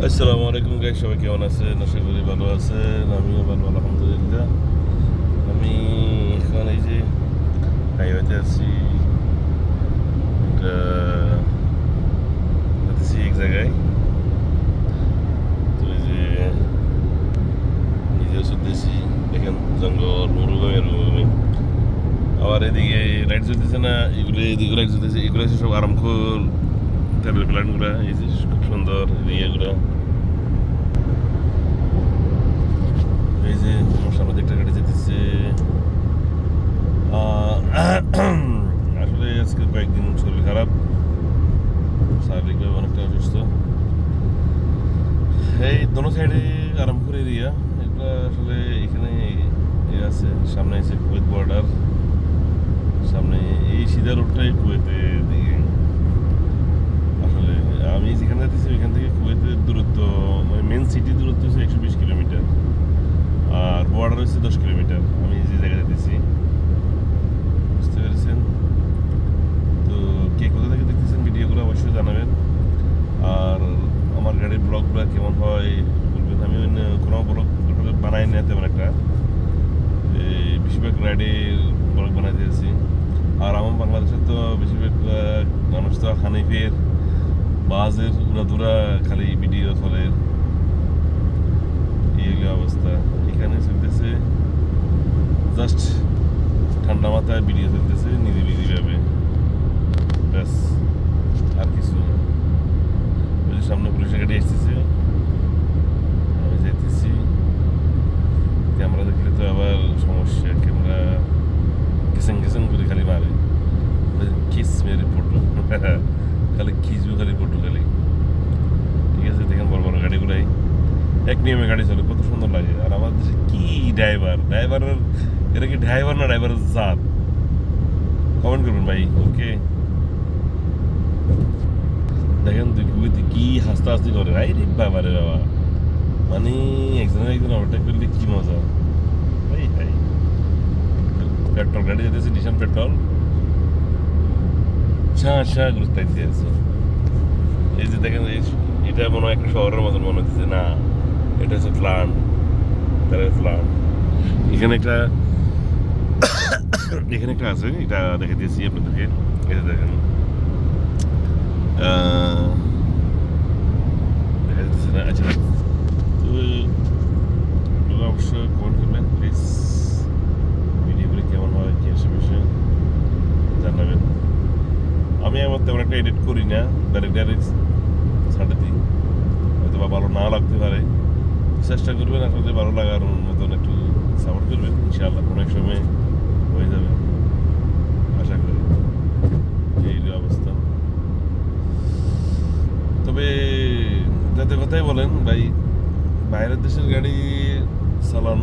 আসসালামু আলাইকুম গাইস, সবাই কেমন আছেন? আশা করি ভালো আছেন। আমিও ভালো আলহামদুলিল্লাহ। আমি এখন এই যে হাইওয়েতে আছি, একটা যাচ্ছি এক জায়গায়। তো এই যে নিজেও চলতেছি, দেখেন জঙ্গল মরুভূমি। আবার এদিকে লাইট জ্বলতেছে না, এগুলো এদিকে লাইট জ্বলতেছে, এগুলো হচ্ছে সব আরামখোর তেলের প্ল্যান্টগুলো। এই যে খুব সুন্দর এরিয়াগুলো। এই যে আমার সামনে দিকটা গাড়ি যেতেছে। আসলে আজকে কয়েকদিন শরীর খারাপ, শারীরিকভাবে অনেকটা অসুস্থ। এই দোনো সাইডে আরামপুর এরিয়া, এগুলো আসলে এখানে আছে। সামনে আছে কুয়েত বর্ডার, সামনে এই সিধা রোডটাই কুয়েতের দিকে। আসলে আমি যেখানে যাচ্ছি ওইখান থেকে কুয়েতের দূরত্ব, মানে মেন সিটির দূরত্ব হচ্ছে 120 কিলোমিটার, আর বর্ডার হচ্ছে 10 কিলোমিটার। আমি যে জায়গায় যেতেছি, বুঝতে পেরেছেন? তো কে কোথা থেকে দেখতেছেন ভিডিওগুলো অবশ্যই জানাবেন। আর আমার গাড়ির ব্লগগুলো কেমন হয় বলবেন। আমি অন্য কোনো ব্লগ বানাই না তেমন একটা, এই বেশিরভাগ রাইডের ব্লগ বানাই দিয়েছি। আর আমার বাংলাদেশের তো বেশিরভাগ মানুষ তো হানিফের বাসের উড়াধুরা খালি ভিডিও চলে, এই হলো অবস্থা। এখানে চলতেছে জাস্ট ঠান্ডা মাথায় ভিডিও চলতেছে নিরিবিলিভাবে, ব্যাস, আর কিছু না। ওই যে সামনে পুলিশের গাড়ি আসতেছে, আমি যাইতেছি। ক্যামেরা দেখলে তো আবার সমস্যা, ক্যামেরা ঘেসেন ঘেসেন করে খালি মারে, কিস মেরে ফটো খালি খিচবো, খালি ফটো খালি। ঠিক আছে, দেখেন বড় বড় গাড়িগুলাই এক নিয়মে গাড়ি চলে, কত সুন্দর লাগে। আর আমার দেশে কি ড্রাইভারের, এটা কি ড্রাইভার না ড্রাইভারের জাত? কমেন্ট করবেন ভাই। ওকে, দেখেন দুই কুবিতে কি হাসতে হাসতে করে, রাই রে বাবা রে বাবা, মানে একজনের একজন ওভারটেক করলে কি মজা ভাই ভাই। পেট্রোল গাড়ি যেতেছে, নিশান পেট্রোল, গুরুত্ব দিয়েছে। এই যে দেখেন, এটা মনে হয় একটা শহরের মতন মনে হচ্ছে না, এটা হচ্ছে প্লান্ট, তেলের প্লান্ট। এখানে একটা এখানে একটা আছে, এটা দেখে দিয়েছি আপনাদেরকে। এই যে দেখেন, দেখা যাচ্ছে না? আচ্ছা, তো আপনারা অবশ্যই কমেন্ট করবেন প্লিজ, ভিডিওগুলি কেমন হয় কি আসে বিষয়ে জানাবেন। আমি আমার তেমন একটা এডিট করি না, ডাইরেক্ট ছাড়ে দিই। হয়তো বা ভালো না লাগতে পারে, চেষ্টা করবেন আসলে ভালো লাগার মতন একটু সাপোর্ট করবেন। ইনশাআল্লাহ কোনো এক সময় হয়ে যাবে, আশা করি। এই অবস্থা। তবে যাতে কথাই বলেন ভাই, বাইরের দেশের গাড়ি চালান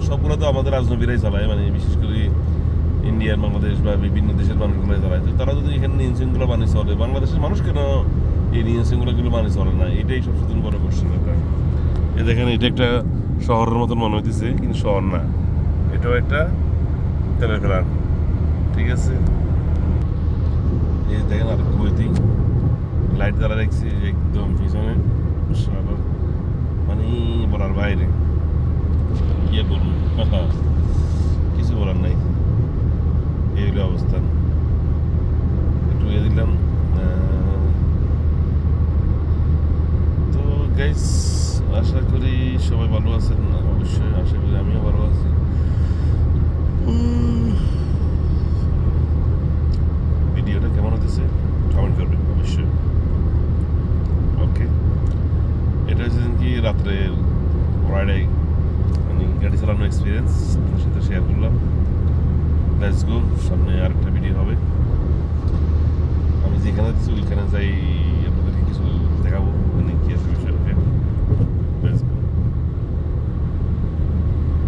সবগুলো তো আমাদের আজনবীরাই চালায়, মানে বিশেষ করে ইন্ডিয়ান, বাংলাদেশ বা বিভিন্ন দেশের মানুষগুলোই চালায়। তো তারা যদি এখানে নিয়ম শৃঙ্খলা মানি চলে, বাংলাদেশের মানুষ কেন এই নিয়ম শৃঙ্খলাগুলো মানি চলে না? এটাই সবচেয়ে বড় কোশ্চেন। এটা এ দেখেন, এটা একটা শহরের মতন মনে হইতেছে, কিন্তু শহর না, এটাও একটা তেলের প্ল্যান। ঠিক আছে, এই দেখেন আর কুয়েতি লাইট জ্বালা দেখছি একদম পিছনে, মানে বলার বাইরে। কি আর বলবো, কিছু বলার নাই। এই হলো অবস্থান। একটু ইয়ে দিলাম। তো গাইস, আশা করি সবাই ভালো আছেন। অবশ্যই আশা করি আমিও ভালো আছি। ভিডিওটা কেমন হতেছে কমেন্ট করবেন অবশ্যই। ওকে, এটা হচ্ছে কি রাত্রে ফ্রাইডে, মানে গাড়ি চালানোর এক্সপিরিয়েন্স আপনার সাথে শেয়ার করলাম। লেটস গো, সামনে আরেকটা ভিডিও হবে। আমি যেখানে ওইখানে যাই আপনাদেরকে কিছু